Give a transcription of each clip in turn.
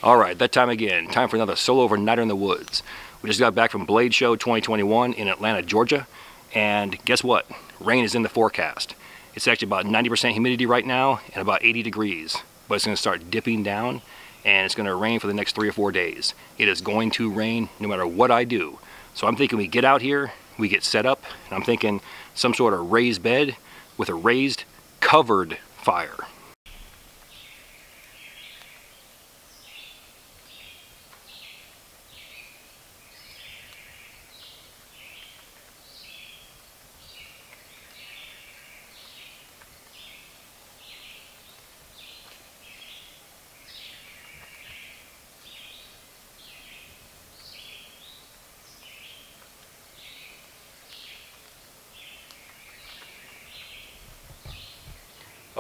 Alright, that time again. Time for another solo overnighter in the woods. We just got back from Blade Show 2021 in Atlanta, Georgia. And guess what? Rain is in the forecast. It's actually about 90% humidity right now and about 80 degrees. But it's going to start dipping down and it's going to rain for the next 3 or 4 days. It is going to rain no matter what I do. So I'm thinking we get out here, we get set up, and I'm thinking some sort of raised bed with a raised covered fire.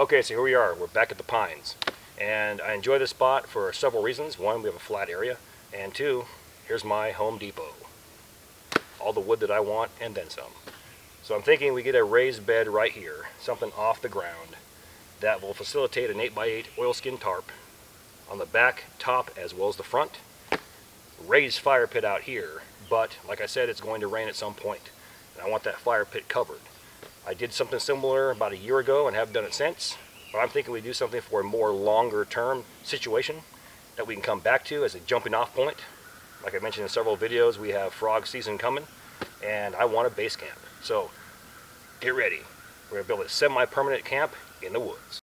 Okay, so here we are. We're back at the Pines. And I enjoy this spot for several reasons. One, we have a flat area. And two, here's my Home Depot. All the wood that I want and then some. So I'm thinking we get a raised bed right here, something off the ground, that will facilitate an 8x8 oilskin tarp on the back, top, as well as the front. Raised fire pit out here, but like I said, it's going to rain at some point. And I want that fire pit covered. I did something similar about a year ago and haven't done it since, but I'm thinking we do something for a more longer term situation that we can come back to as a jumping off point. Like I mentioned in several videos, we have frog season coming and I want a base camp. So get ready. We're going to build a semi-permanent camp in the woods.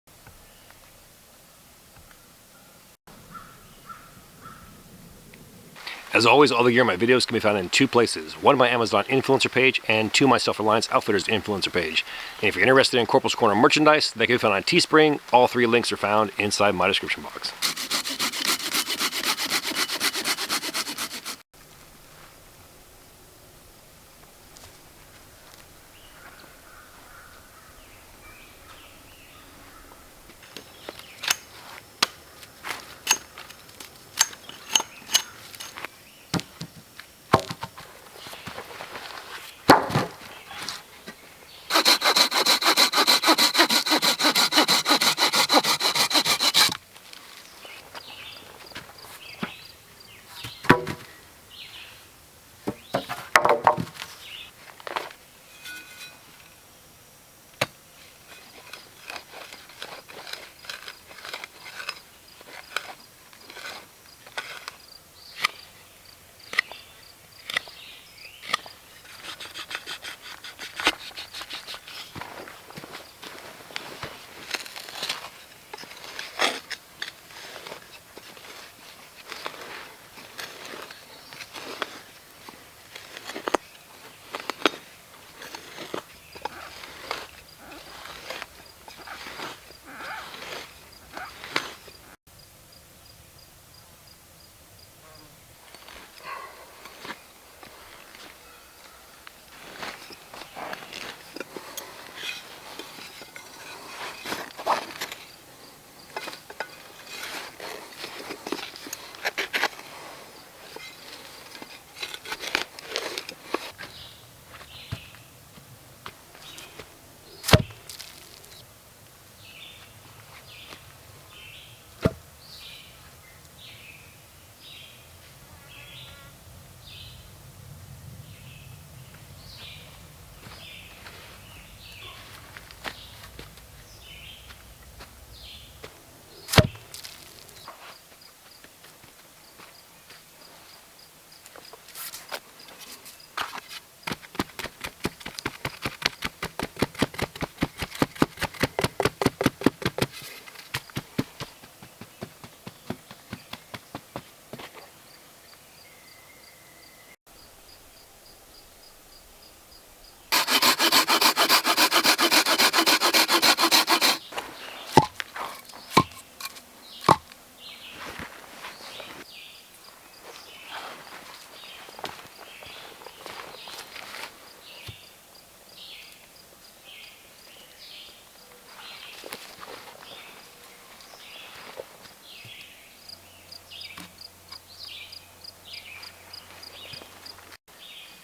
As always, all the gear in my videos can be found in two places. One, my Amazon influencer page, and two, my Self-Reliance Outfitters influencer page. And if you're interested in Corporals Corner merchandise, that can be found on Teespring. All three links are found inside my description box.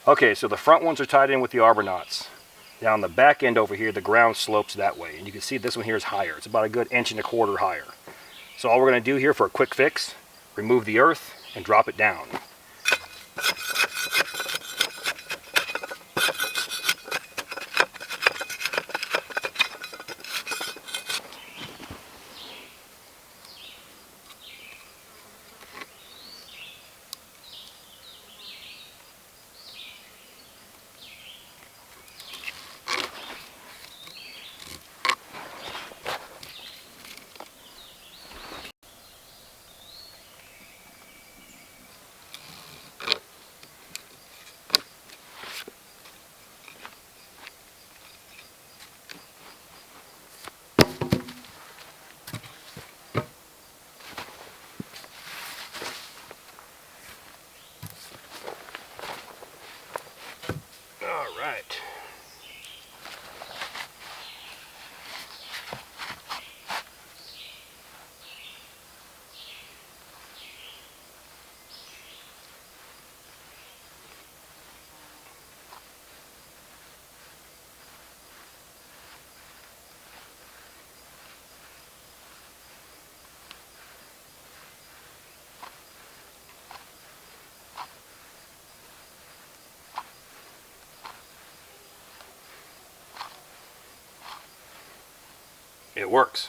Okay, so the front ones are tied in with the arbor knots. Now on the back end over here, the ground slopes that way. And you can see this one here is higher. It's about a good 1.25 inches higher. So all we're going to do here for a quick fix, remove the earth, and drop it down. All right. It works.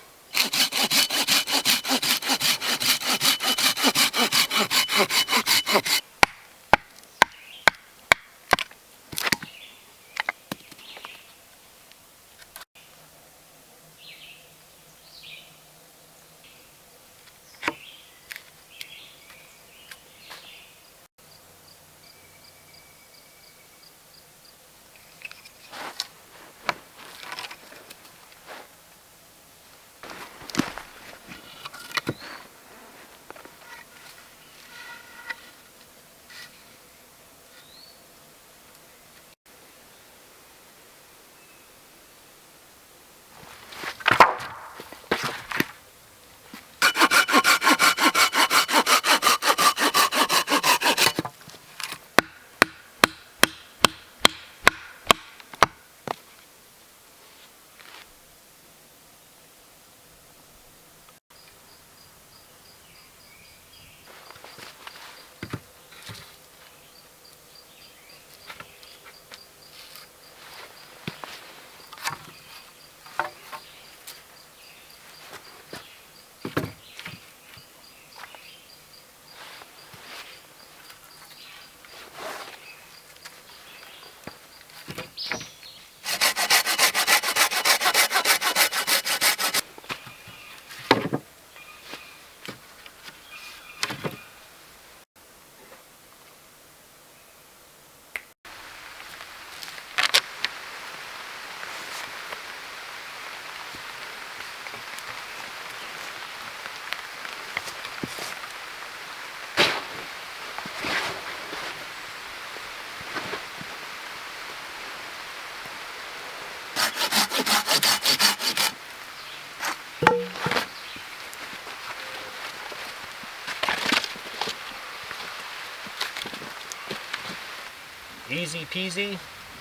Easy peasy,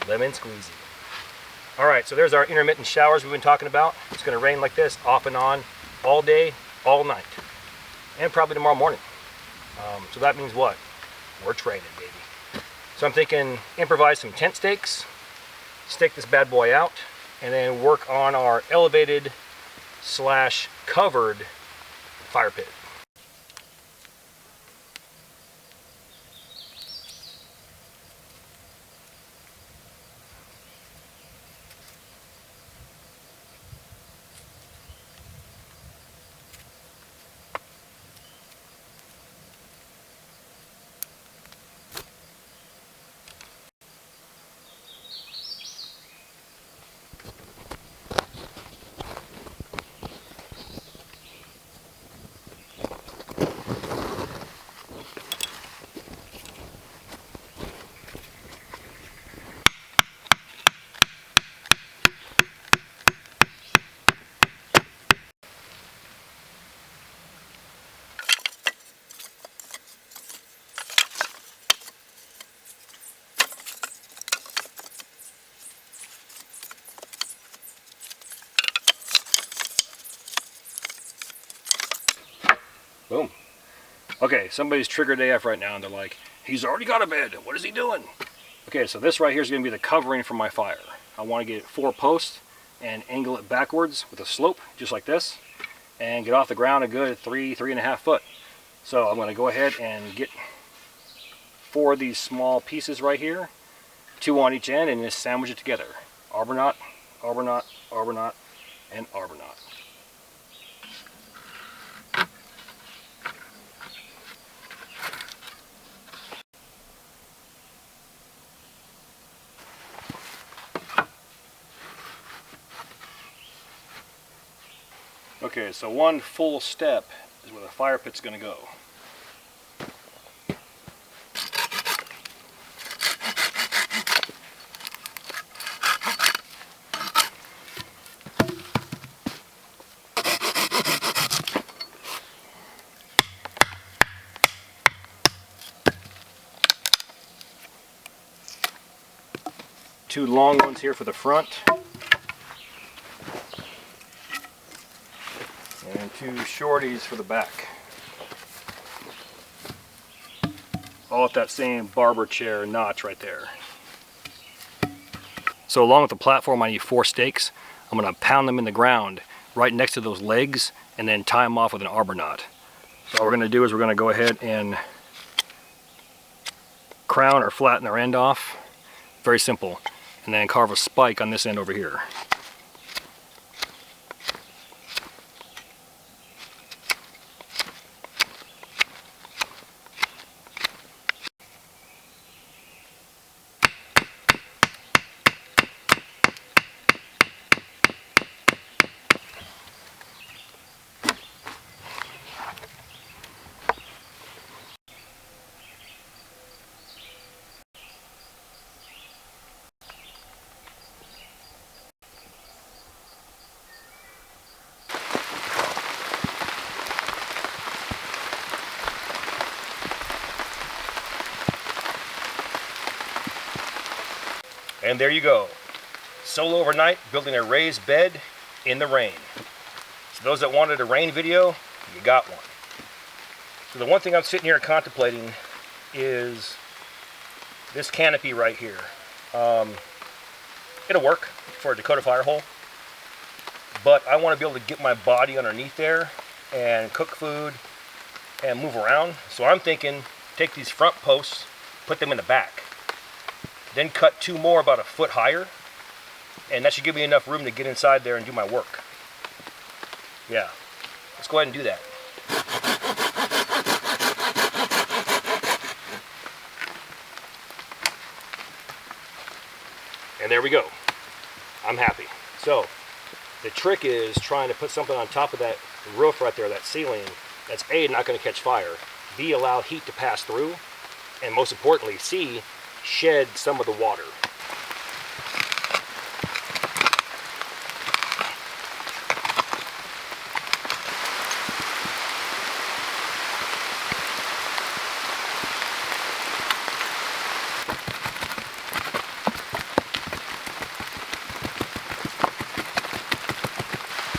lemon squeezy. All right, so there's our intermittent showers we've been talking about. It's going to rain like this off and on all day, all night, and probably tomorrow morning. So that means what? We're training, baby. So I'm thinking improvise some tent stakes, stake this bad boy out, and then work on our elevated / covered fire pit. Boom. Okay, somebody's triggered AF right now and they're like, he's already got a bed, what is he doing? Okay, so this right here is going to be the covering for my fire. I want to get 4 posts and angle it backwards with a slope, just like this, and get off the ground a good 3.5 foot. So I'm going to go ahead and get 4 of these small pieces right here, 2 on each end, and just sandwich it together. Arbor knot, arbor knot, arbor knot, and arbor knot. Okay, so one full step is where the fire pit's going to go. Two long ones here for the front. And 2 shorties for the back. All at that same barber chair notch right there. So along with the platform I need 4 stakes. I'm going to pound them in the ground right next to those legs and then tie them off with an arbor knot. So all we're going to do is we're going to go ahead and crown or flatten our end off. Very simple. And then carve a spike on this end over here. And there you go. Solo overnight building a raised bed in the rain. So those that wanted a rain video, you got one. So the one thing I'm sitting here contemplating is this canopy right here. It'll work for a Dakota fire hole, but I want to be able to get my body underneath there and cook food and move around. So I'm thinking take these front posts, put them in the back. Then cut 2 more about a foot higher, and that should give me enough room to get inside there and do my work. Yeah, let's go ahead and do that. And there we go. I'm happy. So the trick is trying to put something on top of that roof right there, that ceiling, that's A, not going to catch fire, B, allow heat to pass through, and most importantly, C, shed some of the water.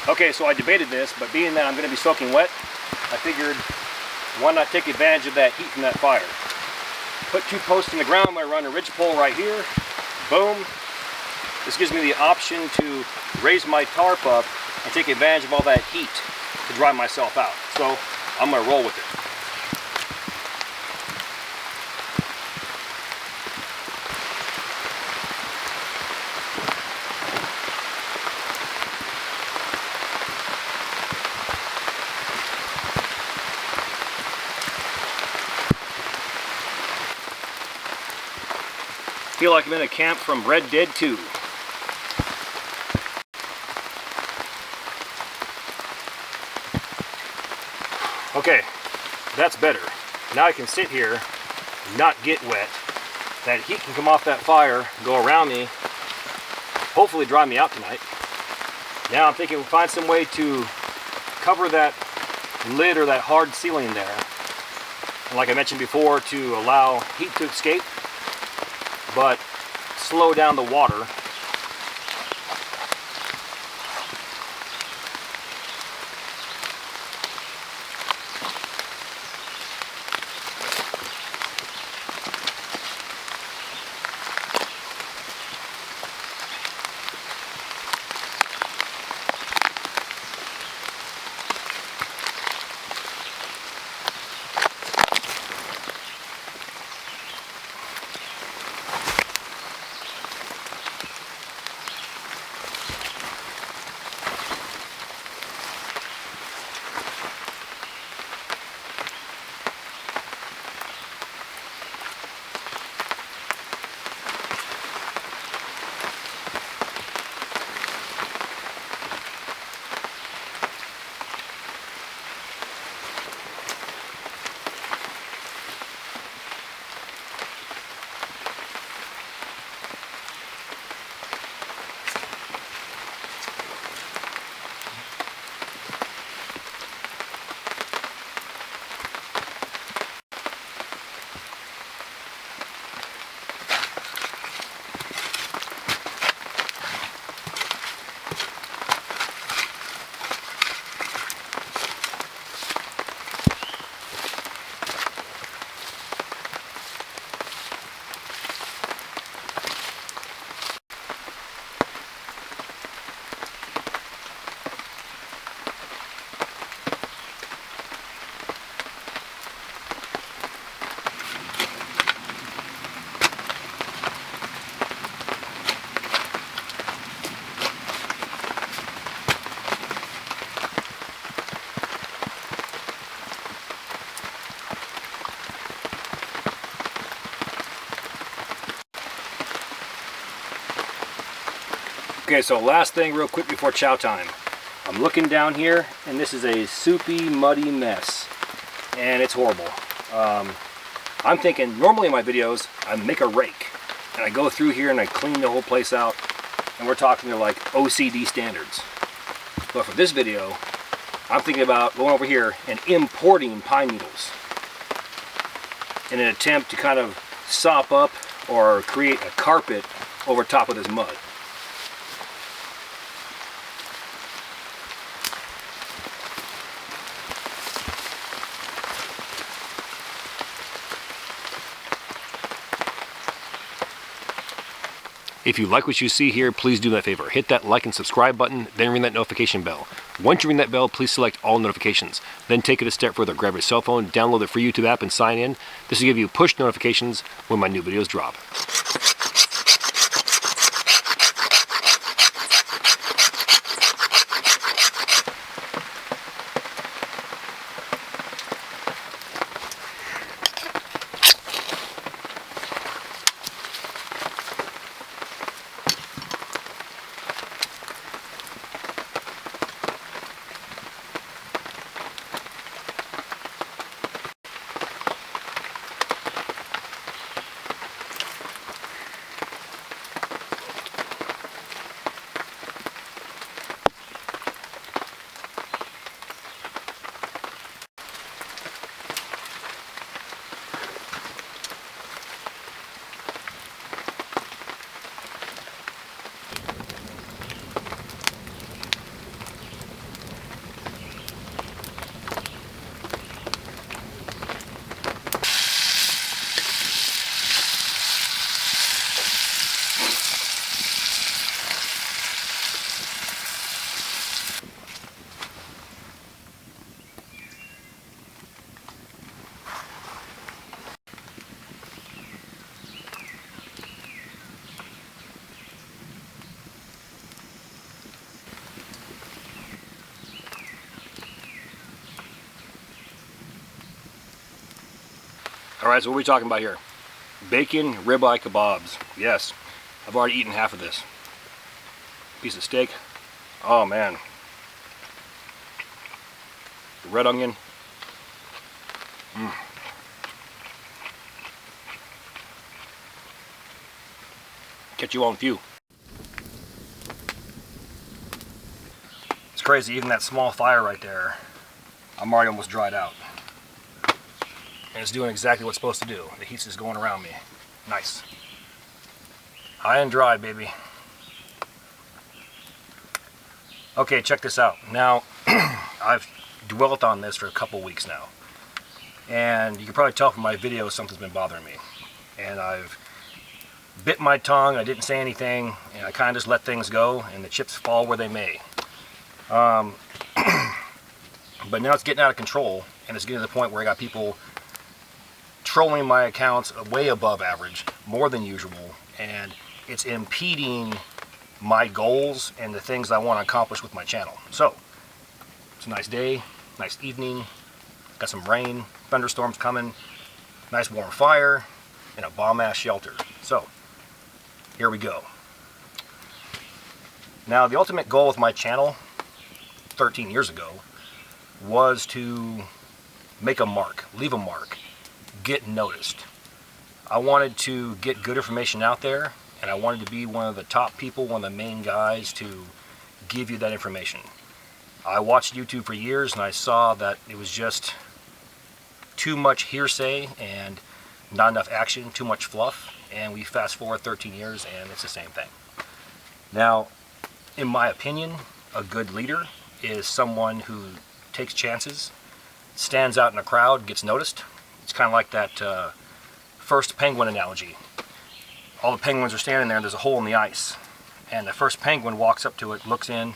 Okay, so I debated this, but being that I'm going to be soaking wet, I figured why not take advantage of that heat from that fire. Put 2 posts in the ground. I'm going to run a ridgepole right here. Boom. This gives me the option to raise my tarp up and take advantage of all that heat to dry myself out. So I'm going to roll with it. Feel like I'm in a camp from Red Dead 2. Okay, that's better. Now I can sit here, not get wet. That heat can come off that fire, go around me, hopefully dry me out tonight. Now I'm thinking we'll find some way to cover that lid or that hard ceiling there. And like I mentioned before, to allow heat to escape, but slow down the water. Okay, so last thing real quick before chow time. I'm looking down here and this is a soupy, muddy mess. And it's horrible. I'm thinking, normally in my videos, I make a rake. And I go through here and I clean the whole place out. And we're talking to like OCD standards. But for this video, I'm thinking about going over here and importing pine needles in an attempt to kind of sop up or create a carpet over top of this mud. If you like what you see here, please do me a favor. Hit that like and subscribe button, then ring that notification bell. Once you ring that bell, please select all notifications. Then take it a step further. Grab your cell phone, download the free YouTube app, and sign in. This will give you push notifications when my new videos drop. Alright, so what are we talking about here? Bacon ribeye kebabs. Yes, I've already eaten half of this. Piece of steak. Oh man. Red onion. Catch you on few. It's crazy, even that small fire right there, I'm already almost dried out. And it's doing exactly what it's supposed to do. The heat's just going around me. Nice. High and dry, baby. Okay, check this out. Now, I've dwelt on this for a couple weeks now. And you can probably tell from my video something's been bothering me. And I've bit my tongue, I didn't say anything, and I kind of just let things go, and the chips fall where they may. But now it's getting out of control, and it's getting to the point where I got people trolling my accounts way above average, more than usual, and it's impeding my goals and the things I want to accomplish with my channel. So, it's a nice day, nice evening, got some rain, thunderstorms coming, nice warm fire, and a bomb-ass shelter. So, here we go. Now, the ultimate goal with my channel 13 years ago was to make a mark, leave a mark, get noticed. I wanted to get good information out there, and I wanted to be one of the top people, one of the main guys to give you that information. I watched YouTube for years and I saw that it was just too much hearsay and not enough action, too much fluff, and we fast forward 13 years and it's the same thing. Now, in my opinion, a good leader is someone who takes chances, stands out in a crowd, gets noticed. It's kind of like that first penguin analogy. All the penguins are standing there and there's a hole in the ice. And the first penguin walks up to it, looks in,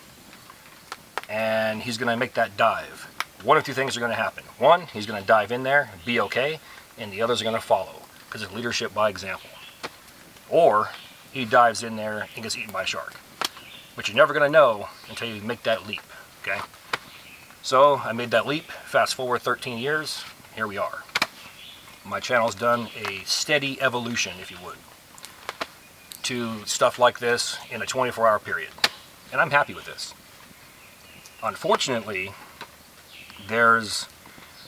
and he's going to make that dive. One of two things are going to happen. One, he's going to dive in there and be okay, and the others are going to follow, because it's leadership by example. Or he dives in there and gets eaten by a shark. But you're never going to know until you make that leap, okay? So I made that leap, fast forward 13 years, here we are. My channel's done a steady evolution, if you would. to stuff like this in a 24-hour period. And I'm happy with this. Unfortunately, there's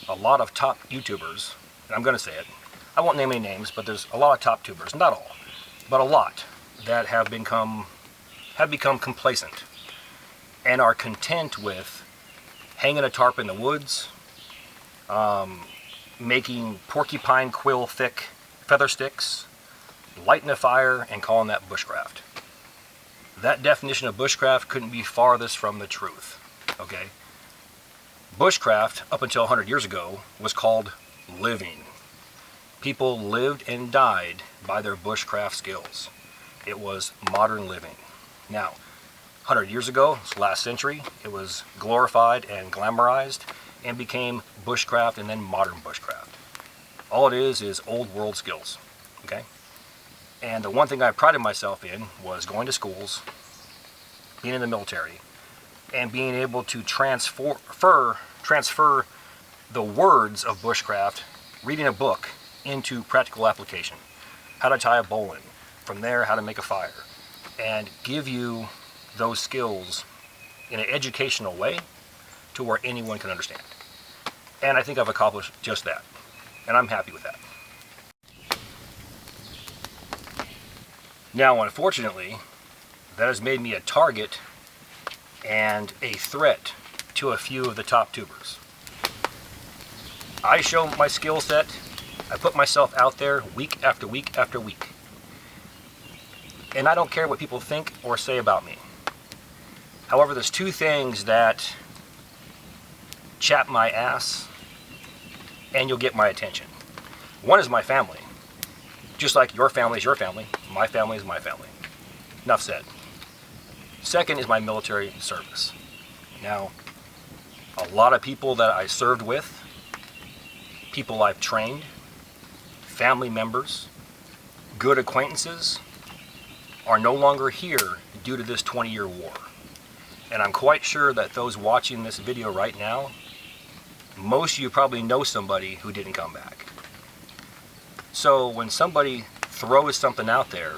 a lot of top YouTubers, and I'm going to say it. I won't name any names, but there's a lot of top tubers, not all, but a lot, that have become complacent and are content with hanging a tarp in the woods, making porcupine quill thick feather sticks, lighting a fire, and calling that bushcraft. That definition of bushcraft couldn't be farthest from the truth, okay? Bushcraft, up until 100 years ago, was called living. People lived and died by their bushcraft skills. It was modern living. Now, 100 years ago, last century, it was glorified and glamorized and became bushcraft and then modern bushcraft. All it is old world skills, okay? And the one thing I prided myself in was going to schools, being in the military, and being able to transfer the words of bushcraft, reading a book, into practical application. How to tie a bowline, from there how to make a fire, and give you those skills in an educational way to where anyone can understand. And I think I've accomplished just that, and I'm happy with that. Now, unfortunately, that has made me a target and a threat to a few of the top tubers. I show my skill set. I put myself out there week after week after week. And I don't care what people think or say about me. However, there's two things that chap my ass and you'll get my attention. One is my family. Just like your family is your family, my family is my family. Enough said. Second is my military service. Now, a lot of people that I served with, people I've trained, family members, good acquaintances, are no longer here due to this 20-year war. And I'm quite sure that those watching this video right now, most of you probably know somebody who didn't come back. So when somebody throws something out there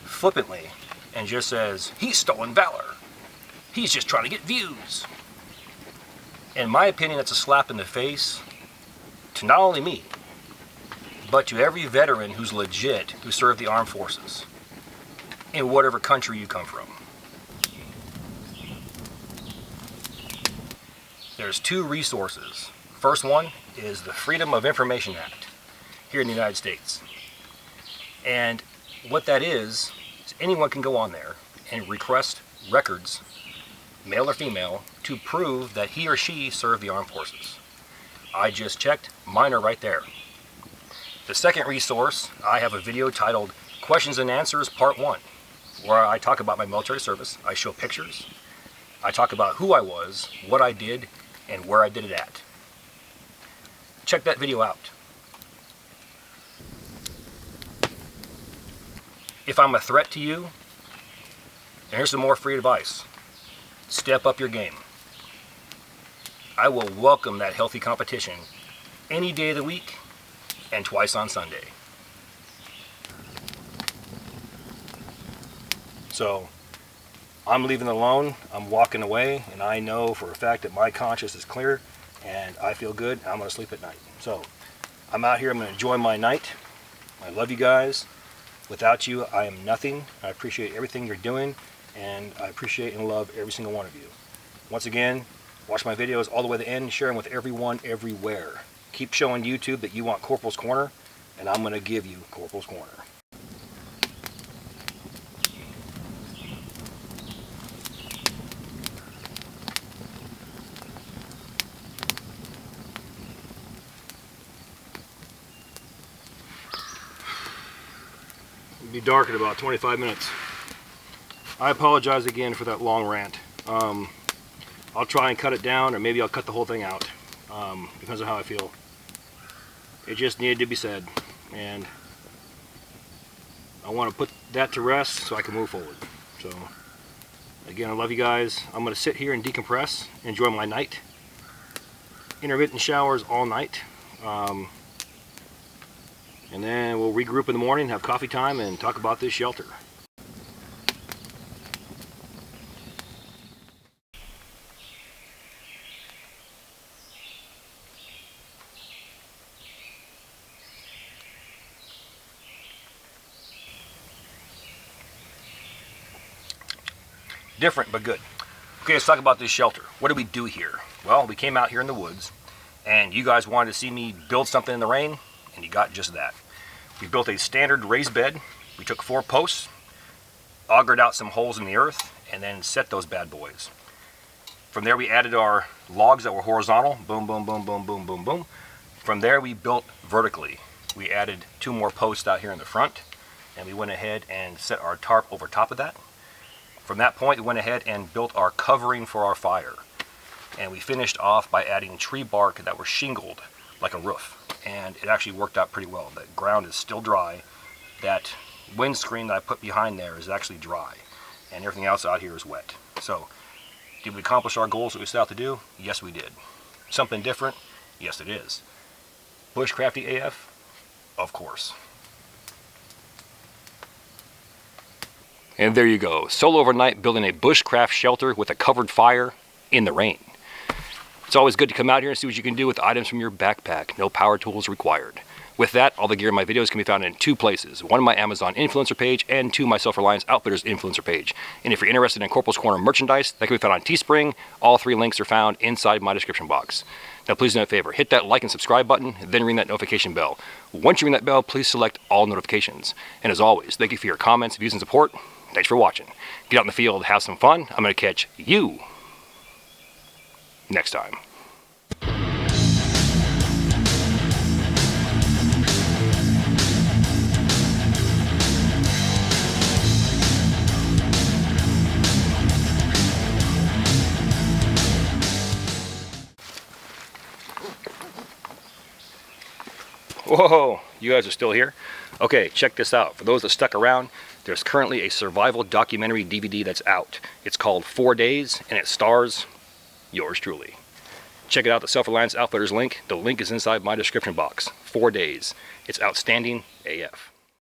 flippantly and just says, he's stolen valor, he's just trying to get views, in my opinion, it's a slap in the face to not only me, but to every veteran who's legit, who served the armed forces, in whatever country you come from. There's two resources. First one is the Freedom of Information Act here in the United States. And what that is anyone can go on there and request records, male or female, to prove that he or she served the armed forces. I just checked, mine are right there. The second resource, I have a video titled Questions and Answers Part 1, where I talk about my military service. I show pictures. I talk about who I was, what I did, and where I did it at. Check that video out. If I'm a threat to you, and here's some more free advice. Step up your game. I will welcome that healthy competition any day of the week and twice on Sunday. So, I'm leaving it alone, I'm walking away, and I know for a fact that my conscience is clear, and I feel good, and I'm going to sleep at night. So, I'm out here, I'm going to enjoy my night. I love you guys. Without you, I am nothing. I appreciate everything you're doing, and I appreciate and love every single one of you. Once again, watch my videos all the way to the end, share them with everyone, everywhere. Keep showing YouTube that you want Corporal's Corner, and I'm going to give you Corporal's Corner. It'll be dark in about 25 minutes. I apologize again for that long rant. I'll try and cut it down, or maybe I'll cut the whole thing out. Depends on how I feel. It just needed to be said, and I want to put that to rest so I can move forward. So, again, I love you guys. I'm going to sit here and decompress, enjoy my night. Intermittent showers all night. And then we'll regroup in the morning, have coffee time, and talk about this shelter. Different, but good. Okay, let's talk about this shelter. What do we do here? Well, we came out here in the woods, and you guys wanted to see me build something in the rain, and you got just that. We built a standard raised bed. We took 4 posts, augured out some holes in the earth, and then set those bad boys. From there, we added our logs that were horizontal. Boom, boom, boom, boom, boom, boom, boom. From there, we built vertically. We added 2 more posts out here in the front, and we went ahead and set our tarp over top of that. From that point, we went ahead and built our covering for our fire. And we finished off by adding tree bark that were shingled like a roof. And it actually worked out pretty well. The ground is still dry. That windscreen that I put behind there is actually dry. And everything else out here is wet. So, did we accomplish our goals that we set out to do? Yes, we did. Something different? Yes, it is. Bushcrafty AF? Of course. And there you go, solo overnight building a bushcraft shelter with a covered fire in the rain. It's always good to come out here and see what you can do with items from your backpack. No power tools required. With that, all the gear in my videos can be found in 2 places. 1, my Amazon influencer page, and 2, my Self-Reliance Outfitters influencer page. And if you're interested in Corporals Corner merchandise, that can be found on Teespring. All 3 links are found inside my description box. Now please do me a favor, hit that like and subscribe button, then ring that notification bell. Once you ring that bell, please select all notifications. And as always, thank you for your comments, views, and support. Thanks for watching. Get out in the field, have some fun. I'm going to catch you next time. Whoa, you guys are still here? Okay, check this out. For those that stuck around, there's currently a survival documentary DVD that's out. It's called 4 Days, and it stars yours truly. Check it out, the Self-Reliance Outfitters link. The link is inside my description box. 4 Days. It's outstanding AF.